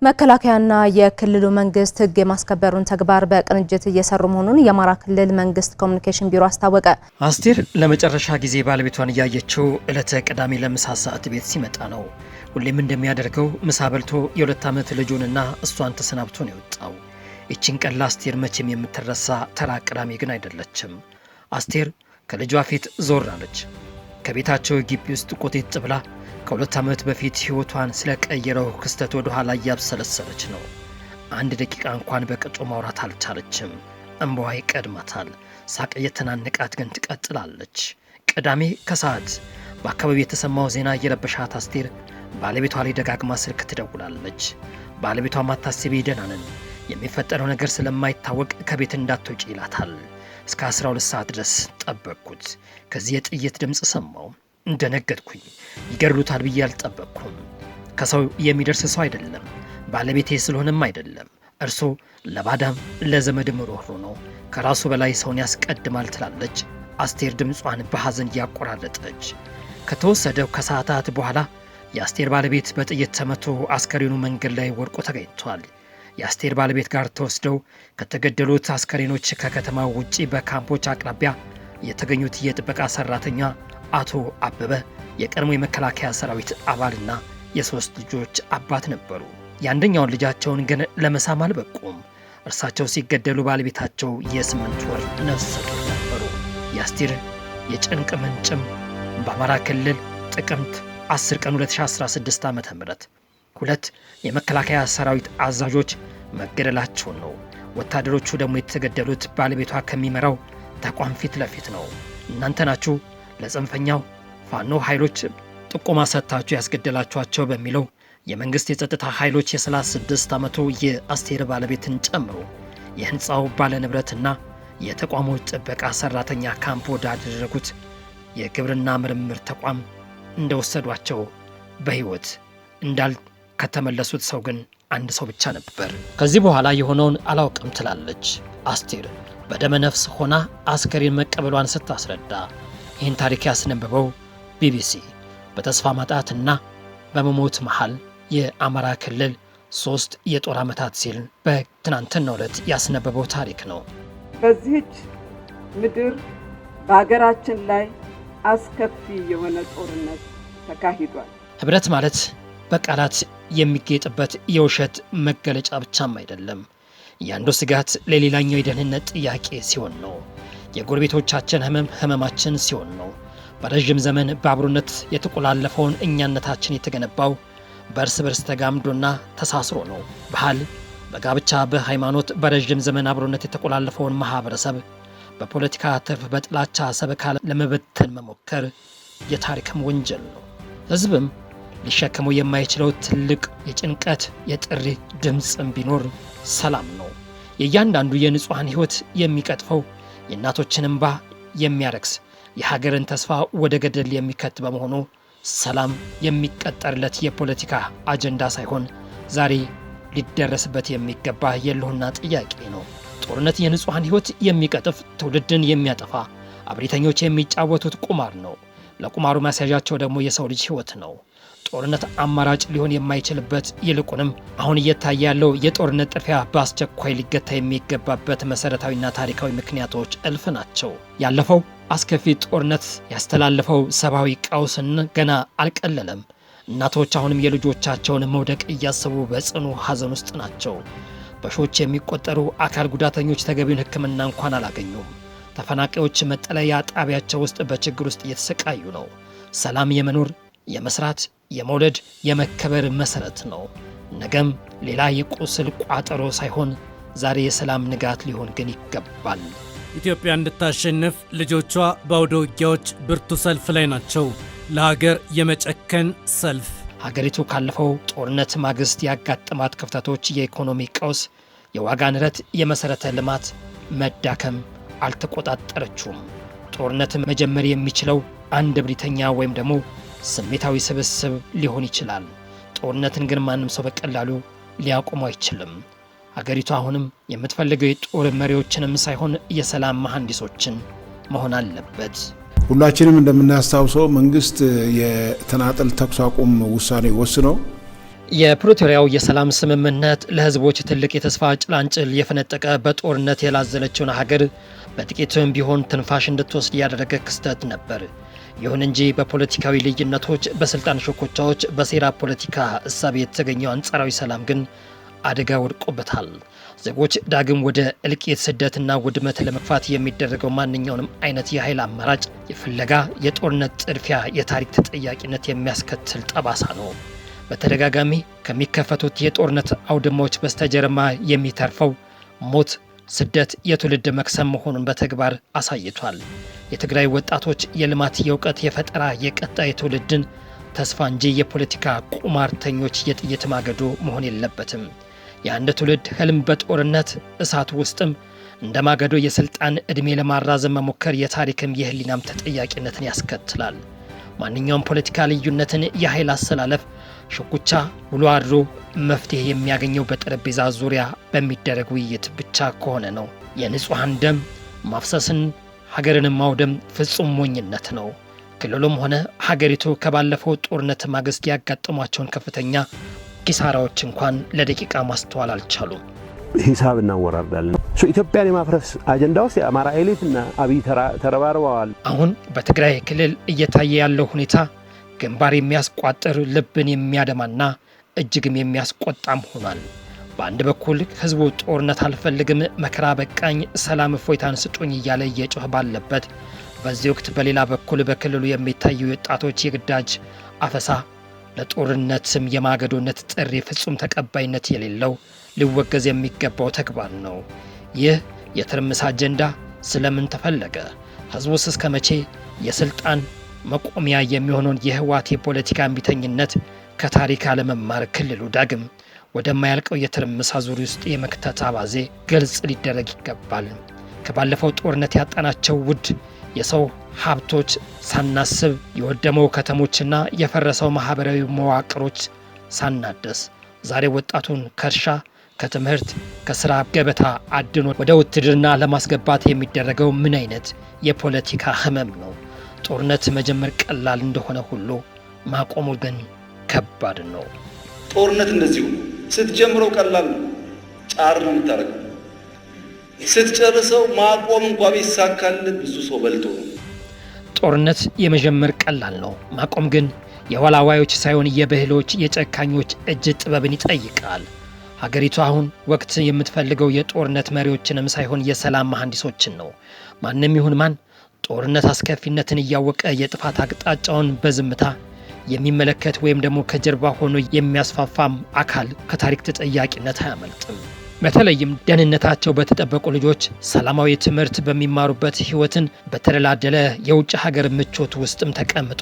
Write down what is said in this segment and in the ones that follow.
መከላከያና የክልሉ መንግስት ህግ የማስከበሩን ተግባር በቅንጅት እየሰሩ መሆኑን የአማራ ክልል መንግስት ኮሚኒኬሽን ቢሮ አስታወቀ። አስቴር ለመጨረሻ ጊዜ ባለቤቷን ያየችው ዕለተ ቅዳሜ ለምሳ ሰዓት ቤት ሲመጣ ነው። ሁሌም እንደሚያደርገው ምሳ በልቶ የ2 ዓመት ልጁንና እሷን ተሰናብቶ ነው የወጣው። ይህችን ቀን ለአስቴር መቼም የምትረሳ ተራ ቅዳሜ ግን አይደለችም። አስቴር ከልጇ ፊት ዞር አለች። ከቤታቸው ግቢ ውስጥ ቆጤት ብላ ከ2 ዓመት በፊት ህይወቷን ስለቀየረው ክስተት ወደ ኋላ እያብሰለሰለች ነው። 1 ደቂቃ እንኳን በቅጡ ማውራት አልቻለችም። እንባዋ ይቀድማታል። ሳቅ የተናነቃት ግን ትቀጥላለች። ቅዳሜ ከሰዓት በአካባቢው የተሰማው ዜና እየረበሻት አስቴር ባለቤቷ ላይ ደጋግማ ስልክ ትደውላለች። ባለቤቷ ማታስቢ ደህና ነን፣ የሚፈጠረው ነገር ስለማይታወቅ ከቤት እንዳትወጪ ይላታል። እስከ 12 ሰዓት ድረስ ጠበቅኩት። ከዚህ የጥይት ድምፅ ሰማው። እንደነገጥኩኝ ይገድሉታል ብዬ አልጠበቅኩም። ከሰው የሚደርስ ሰው አይደለም፣ ባለቤቴ ስለሆነም አይደለም። እርሱ ለባዳም ለዘመድም ሩህሩህ ነው፣ ከራሱ በላይ ሰውን ያስቀድማል ትላለች አስቴር ድምጿን በሐዘን እያቆራረጠች። ከተወሰደው ከሰዓታት በኋላ የአስቴር ባለቤት በጥይት ተመቶ አስከሬኑ መንገድ ላይ ወድቆ ተገኝቷል። የአስቴር ባለቤት ጋር ተወስደው ከተገደሉት አስከሬኖች ከከተማው ውጪ በካምፖች አቅራቢያ የተገኙት የጥበቃ ሰራተኛ አቶ አበበ የቀድሞ የመከላከያ ሰራዊት አባልና የ3 ልጆች አባት ነበሩ። የአንደኛውን ልጃቸውን ግን ለመሳም አልበቁም። እርሳቸው ሲገደሉ ባለቤታቸው የ8 ወር ነፍሰ ጡር ነበሩ። የአስቴር የጭንቅ ምንጭም በአማራ ክልል ጥቅምት 10 ቀን 2016 ዓ.ም 2 የመከላከያ ሰራዊት አዛዦች መገደላቸውን ነው። ወታደሮቹ ደግሞ የተገደሉት ባለቤቷ ከሚመራው ተቋም ፊት ለፊት ነው። እናንተ ናችሁ ለጽንፈኛው ፋኖ ኃይሎች ጥቆማ ሰጥታችሁ ያስገደላችኋቸው በሚለው የመንግስት የጸጥታ ኃይሎች የ36 ዓመቱ የአስቴር ባለቤትን ጨምሮ የህንፃው ባለንብረትና የተቋሙ ጥበቃ ሰራተኛ ካምፕ ወዳደረጉት የግብርና ምርምር ተቋም እንደወሰዷቸው በህይወት ከተመለሱት ሰው ግን አንድ ሰው ብቻ ነበር። ከዚህ በኋላ የሆነውን አላውቅም ትላለች አስቴር በደመ ነፍስ ሆና አስከሬን መቀበሏን ስታስረዳ። ይህን ታሪክ ያስነበበው ቢቢሲ በተስፋ ማጣትና በመሞት መሃል የአማራ ክልል 3 የጦር ዓመታት ሲል በትናንትናው ዕለት ያስነበበው ታሪክ ነው። በዚህች ምድር በሀገራችን ላይ አስከፊ የሆነ ጦርነት ተካሂዷል። ህብረት ማለት በቃላት የሚጌጥበት የውሸት መገለጫ ብቻም አይደለም። ያንዱ ስጋት ለሌላኛው የደህንነት ጥያቄ ሲሆን ነው። የጎረቤቶቻችን ህመማችን ሲሆን ነው። በረዥም ዘመን በአብሮነት የተቆላለፈውን እኛነታችን የተገነባው በእርስ በርስ ተጋምዶና ተሳስሮ ነው። ባህል፣ በጋብቻ፣ በሃይማኖት በረዥም ዘመን አብሮነት የተቆላለፈውን ማህበረሰብ በፖለቲካ ትርፍ በጥላቻ ሰበካ ለመበተን መሞከር የታሪክም ወንጀል ነው። ህዝብም ሊሸከመው የማይችለው ትልቅ የጭንቀት የጥሪ ድምፅም ቢኖር ሰላም ነው። የእያንዳንዱ የንጹሐን ህይወት የሚቀጥፈው የእናቶችን እንባ የሚያረክስ የሀገርን ተስፋ ወደ ገደል የሚከት በመሆኑ ሰላም የሚቀጠርለት የፖለቲካ አጀንዳ ሳይሆን ዛሬ ሊደረስበት የሚገባ የህልውና ጥያቄ ነው። ጦርነት የንጹሐን ህይወት የሚቀጥፍ ትውልድን የሚያጠፋ አብሪተኞች የሚጫወቱት ቁማር ነው። ለቁማሩ ማስያዣቸው ደግሞ የሰው ልጅ ህይወት ነው። ጦርነት አማራጭ ሊሆን የማይችልበት ይልቁንም አሁን እየታየ ያለው የጦርነት ጥፊያ በአስቸኳይ ሊገታ የሚገባበት መሰረታዊና ታሪካዊ ምክንያቶች እልፍ ናቸው። ያለፈው አስከፊ ጦርነት ያስተላለፈው ሰብአዊ ቀውስን ገና አልቀለለም። እናቶች አሁንም የልጆቻቸውን መውደቅ እያሰቡ በጽኑ ሐዘን ውስጥ ናቸው። በሺዎች የሚቆጠሩ አካል ጉዳተኞች ተገቢውን ሕክምና እንኳን አላገኙም። ተፈናቃዮች መጠለያ ጣቢያቸው ውስጥ በችግር ውስጥ እየተሰቃዩ ነው። ሰላም የመኖር የመስራት የመውለድ የመከበር መሰረት ነው። ነገም ሌላ የቁስል ቋጠሮ ሳይሆን ዛሬ የሰላም ንጋት ሊሆን ግን ይገባል። ኢትዮጵያ እንድታሸንፍ ልጆቿ በአውደ ውጊያዎች ብርቱ ሰልፍ ላይ ናቸው። ለሀገር የመጨከን ሰልፍ። ሀገሪቱ ካለፈው ጦርነት ማግስት ያጋጠማት ክፍተቶች የኢኮኖሚ ቀውስ፣ የዋጋ ንረት፣ የመሰረተ ልማት መዳከም አልተቆጣጠረችውም። ጦርነት መጀመር የሚችለው አንድ እብሪተኛ ወይም ደግሞ ስሜታዊ ስብስብ ሊሆን ይችላል። ጦርነትን ግን ማንም ሰው በቀላሉ ሊያቆም አይችልም። ሀገሪቱ አሁንም የምትፈልገው የጦር መሪዎችንም ሳይሆን የሰላም መሐንዲሶችን መሆን አለበት። ሁላችንም እንደምናስታውሰው መንግስት የተናጠል ተኩስ አቁም ውሳኔ ወስኖ የፕሪቶሪያው የሰላም ስምምነት ለህዝቦች ትልቅ የተስፋ ጭላንጭል የፈነጠቀ በጦርነት የላዘለችውን ሀገር በጥቂትም ቢሆን ትንፋሽ እንድትወስድ ያደረገ ክስተት ነበር። ይሁን እንጂ በፖለቲካዊ ልዩነቶች፣ በስልጣን ሽኩቻዎች፣ በሴራ ፖለቲካ እሳቤ የተገኘው አንጻራዊ ሰላም ግን አደጋ ወድቆበታል። ዜጎች ዳግም ወደ እልቂት፣ ስደትና ውድመት ለመግፋት የሚደረገው ማንኛውንም አይነት የኃይል አማራጭ የፍለጋ የጦርነት ጥድፊያ የታሪክ ተጠያቂነት የሚያስከትል ጠባሳ ነው። በተደጋጋሚ ከሚከፈቱት የጦርነት አውድማዎች በስተጀርባ የሚተርፈው ሞት፣ ስደት፣ የትውልድ መክሰም መሆኑን በተግባር አሳይቷል። የትግራይ ወጣቶች የልማት፣ የእውቀት፣ የፈጠራ የቀጣይ ትውልድን ተስፋ እንጂ የፖለቲካ ቁማርተኞች የጥይት ማገዶ መሆን የለበትም። የአንድ ትውልድ ህልም በጦርነት እሳት ውስጥም እንደ ማገዶ የስልጣን ዕድሜ ለማራዘም መሞከር የታሪክም የህሊናም ተጠያቂነትን ያስከትላል። ማንኛውም ፖለቲካ ልዩነትን የኃይል አሰላለፍ ሽኩቻ ውሎ አድሮ መፍትሄ የሚያገኘው በጠረጴዛ ዙሪያ በሚደረግ ውይይት ብቻ ከሆነ ነው። የንጹሐን ደም ማፍሰስን ሀገርን ማውደም ፍጹም ሞኝነት ነው። ክልሉም ሆነ ሀገሪቱ ከባለፈው ጦርነት ማግስት ያጋጠሟቸውን ከፍተኛ ኪሳራዎች እንኳን ለደቂቃ ማስተዋል አልቻሉም። ሂሳብ እናወራርዳለን። ኢትዮጵያን የማፍረስ አጀንዳ ውስጥ የአማራ ኤሊትና አብይ ተረባርበዋል። አሁን በትግራይ ክልል እየታየ ያለው ሁኔታ ግንባር የሚያስቋጥር ልብን የሚያደማና እጅግም የሚያስቆጣም ሆኗል። በአንድ በኩል ህዝቡ ጦርነት አልፈልግም፣ መከራ በቃኝ፣ ሰላም እፎይታን ስጡኝ እያለ እየጮህ ባለበት በዚህ ወቅት በሌላ በኩል በክልሉ የሚታዩ ወጣቶች የግዳጅ አፈሳ ለጦርነትም የማገዶነት ጥሪ ፍጹም ተቀባይነት የሌለው ሊወገዝ የሚገባው ተግባር ነው። ይህ የትርምስ አጀንዳ ስለምን ተፈለገ? ህዝቡስ እስከ መቼ የስልጣን መቆሚያ የሚሆነውን የህወሓት የፖለቲካ እምቢተኝነት ከታሪክ አለመማር ክልሉ ዳግም ወደማያልቀው የትርምስ አዙሪት ውስጥ የመክተት አባዜ ግልጽ ሊደረግ ይገባል። ከባለፈው ጦርነት ያጣናቸው ውድ የሰው ሀብቶች ሳናስብ የወደመው ከተሞችና የፈረሰው ማህበራዊ መዋቅሮች ሳናደስ ዛሬ ወጣቱን ከእርሻ፣ ከትምህርት፣ ከስራ ገበታ አድኖ ወደ ውትድርና ለማስገባት የሚደረገው ምን አይነት የፖለቲካ ህመም ነው? ጦርነት መጀመር ቀላል እንደሆነ ሁሉ ማቆሙ ግን ከባድ ነው። ጦርነት እንደዚሁ ስትጀምረው ቀላል ነው፣ ጫር ነው የምታደርገው። ስትጨርሰው ማቆም እንኳ ቢሳካል ብዙ ሰው በልቶ ነው። ጦርነት የመጀመር ቀላል ነው፣ ማቆም ግን የወላዋዮች ሳይሆን የብህሎች የጨካኞች እጅ ጥበብን ይጠይቃል። ሀገሪቱ አሁን ወቅት የምትፈልገው የጦርነት መሪዎችንም ሳይሆን የሰላም መሐንዲሶችን ነው። ማንም ይሁን ማን ጦርነት አስከፊነትን እያወቀ የጥፋት አቅጣጫውን በዝምታ የሚመለከት ወይም ደግሞ ከጀርባ ሆኖ የሚያስፋፋም አካል ከታሪክ ተጠያቂነት አያመልጥም። በተለይም ደህንነታቸው በተጠበቁ ልጆች ሰላማዊ ትምህርት በሚማሩበት ህይወትን በተደላደለ የውጭ ሀገር ምቾት ውስጥም ተቀምጦ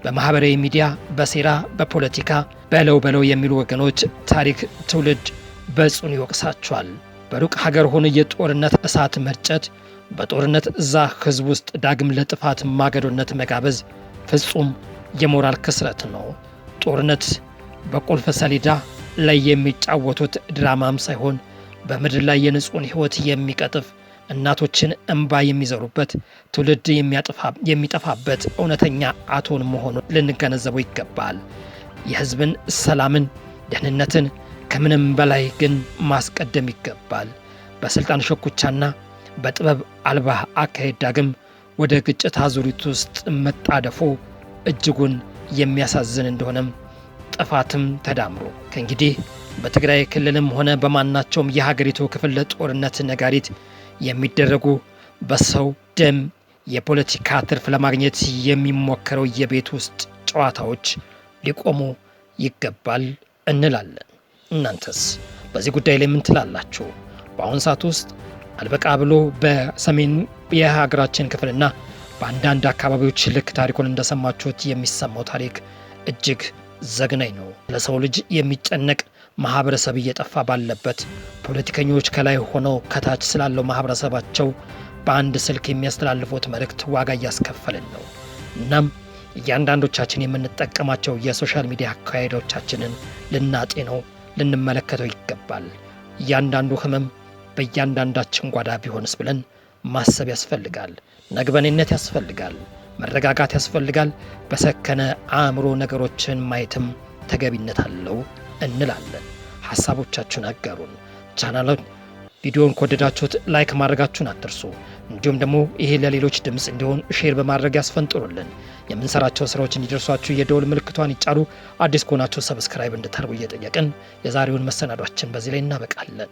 በማህበራዊ ሚዲያ በሴራ በፖለቲካ በለው የሚሉ ወገኖች ታሪክ ትውልድ በጽኑ ይወቅሳቸዋል። በሩቅ ሀገር ሆኖ የጦርነት እሳት መርጨት፣ በጦርነት እዛ ህዝብ ውስጥ ዳግም ለጥፋት ማገዶነት መጋበዝ ፍጹም የሞራል ክስረት ነው። ጦርነት በቁልፍ ሰሌዳ ላይ የሚጫወቱት ድራማም ሳይሆን በምድር ላይ የንጹህን ህይወት የሚቀጥፍ እናቶችን እንባ የሚዘሩበት ትውልድ የሚጠፋበት እውነተኛ አቶን መሆኑን ልንገነዘበው ይገባል። የህዝብን ሰላምን፣ ደህንነትን ከምንም በላይ ግን ማስቀደም ይገባል። በስልጣን ሽኩቻና በጥበብ አልባ አካሄድ ዳግም ወደ ግጭት አዙሪት ውስጥ መጣደፉ እጅጉን የሚያሳዝን እንደሆነም ጥፋትም ተዳምሮ ከእንግዲህ በትግራይ ክልልም ሆነ በማናቸውም የሀገሪቱ ክፍል ለጦርነት ነጋሪት የሚደረጉ በሰው ደም የፖለቲካ ትርፍ ለማግኘት የሚሞከረው የቤት ውስጥ ጨዋታዎች ሊቆሙ ይገባል እንላለን። እናንተስ በዚህ ጉዳይ ላይ ምን ትላላችሁ? በአሁን ሰዓት ውስጥ አልበቃ ብሎ በሰሜን የሀገራችን ክፍልና በአንዳንድ አካባቢዎች ልክ ታሪኩን እንደሰማችሁት የሚሰማው ታሪክ እጅግ ዘግናኝ ነው። ለሰው ልጅ የሚጨነቅ ማህበረሰብ እየጠፋ ባለበት ፖለቲከኞች ከላይ ሆነው ከታች ስላለው ማህበረሰባቸው በአንድ ስልክ የሚያስተላልፉት መልእክት ዋጋ እያስከፈልን ነው። እናም እያንዳንዶቻችን የምንጠቀማቸው የሶሻል ሚዲያ አካሄዶቻችንን ልናጤነው ልንመለከተው ይገባል። እያንዳንዱ ህመም በእያንዳንዳችን ጓዳ ቢሆንስ ብለን ማሰብ ያስፈልጋል። ነግበኔነት ያስፈልጋል። መረጋጋት ያስፈልጋል። በሰከነ አእምሮ ነገሮችን ማየትም ተገቢነት አለው እንላለን። ሐሳቦቻችሁን አጋሩን። ቻናሉን ቪዲዮን ከወደዳችሁት ላይክ ማድረጋችሁን አትርሱ። እንዲሁም ደግሞ ይሄ ለሌሎች ድምጽ እንዲሆን ሼር በማድረግ ያስፈንጥሩልን። የምንሰራቸው ስራዎች እንዲደርሷችሁ የደወል ምልክቷን ይጫኑ። አዲስ ከሆናችሁ ሰብስክራይብ እንድታደርጉ እየጠየቅን የዛሬውን መሰናዷችን በዚህ ላይ እናበቃለን።